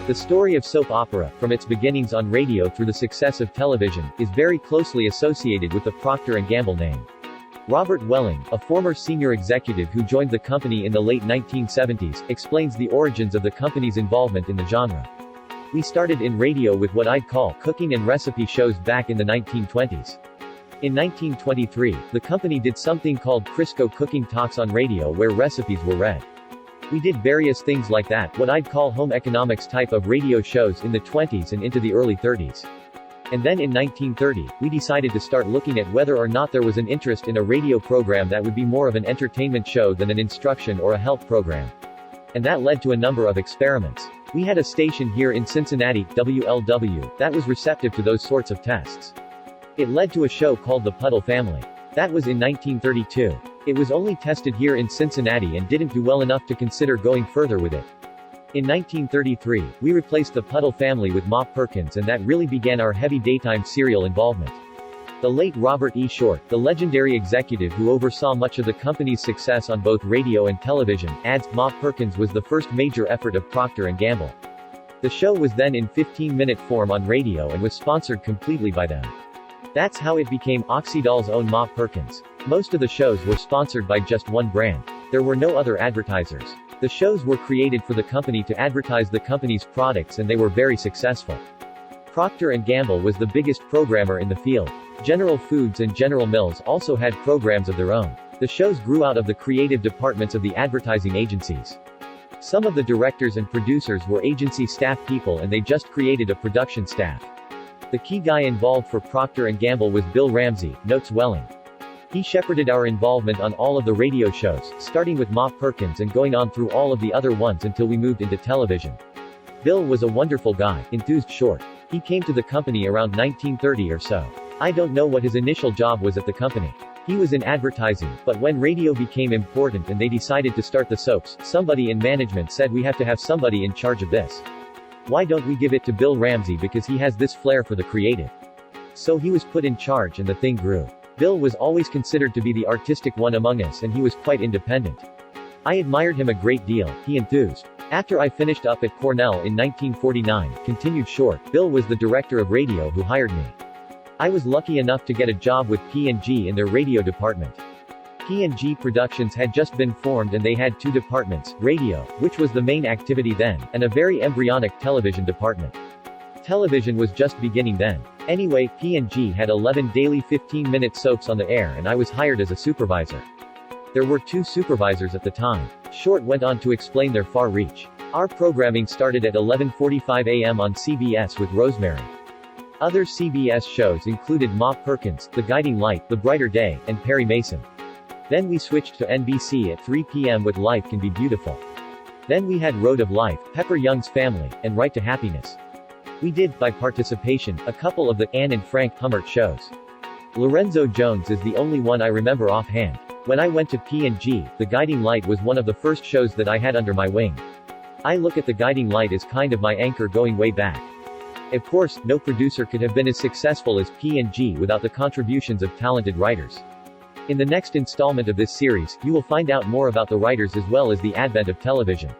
The story of soap opera, from its beginnings on radio through the success of television, is very closely associated with the Procter & Gamble name. Robert Welling, a former senior executive who joined the company in the late 1970s, explains the origins of the company's involvement in the genre. We started in radio with what I'd call cooking and recipe shows back in the 1920s. In 1923, the company did something called Crisco Cooking Talks on radio where recipes were read. We did various things like that, what I'd call home economics type of radio shows in the 20s and into the early 30s. And then in 1930, we decided to start looking at whether or not there was an interest in a radio program that would be more of an entertainment show than an instruction or a health program. And that led to a number of experiments. We had a station here in Cincinnati, WLW, that was receptive to those sorts of tests. It led to a show called the Puddle Family. That was in 1932. It was only tested here in Cincinnati and didn't do well enough to consider going further with it. In 1933, we replaced the Puddle Family with Perkins, and that really began our heavy daytime serial involvement. The late Robert E. Short, the legendary executive who oversaw much of the company's success on both radio and television, adds, Perkins was the first major effort of Procter & Gamble. The show was then in 15-minute form on radio and was sponsored completely by them. That's how it became Oxydol's own Perkins. Most of the shows were sponsored by just one brand. There were no other advertisers. The shows were created for the company to advertise the company's products, and they were very successful. Procter & Gamble was the biggest programmer in the field. General Foods and General Mills also had programs of their own. The shows grew out of the creative departments of the advertising agencies. Some of the directors and producers were agency staff people, and they just created a production staff. The key guy involved for Procter & Gamble was Bill Ramsey, notes Welling. He shepherded our involvement on all of the radio shows, starting with Perkins and going on through all of the other ones until we moved into television. Bill was a wonderful guy, enthused Short. He came to the company around 1930 or so. I don't know what his initial job was at the company. He was in advertising, but when radio became important and they decided to start the soaps, somebody in management said we have to have somebody in charge of this. Why don't we give it to Bill Ramsey because he has this flair for the creative? So he was put in charge and the thing grew. Bill was always considered to be the artistic one among us, and he was quite independent. I admired him a great deal, he enthused. After I finished up at Cornell in 1949, continued Short, Bill was the director of radio who hired me. I was lucky enough to get a job with P&G in their radio department. P&G Productions had just been formed and they had two departments, radio, which was the main activity then, and a very embryonic television department. Television was just beginning then. Anyway, P&G had 11 daily 15-minute soaps on the air and I was hired as a supervisor. There were two supervisors at the time. Short went on to explain their far reach. Our programming started at 11:45 a.m. on CBS with Rosemary. Other CBS shows included Perkins, The Guiding Light, The Brighter Day, and Perry Mason. Then we switched to NBC at 3 p.m. with Life Can Be Beautiful. Then we had Road of Life, Pepper Young's Family, and Right to Happiness. We did, by participation, a couple of the Anne and Frank Hummert shows. Lorenzo Jones is the only one I remember offhand. When I went to P&G, The Guiding Light was one of the first shows that I had under my wing. I look at The Guiding Light as kind of my anchor going way back. Of course, no producer could have been as successful as P&G without the contributions of talented writers. In the next installment of this series, you will find out more about the writers as well as the advent of television.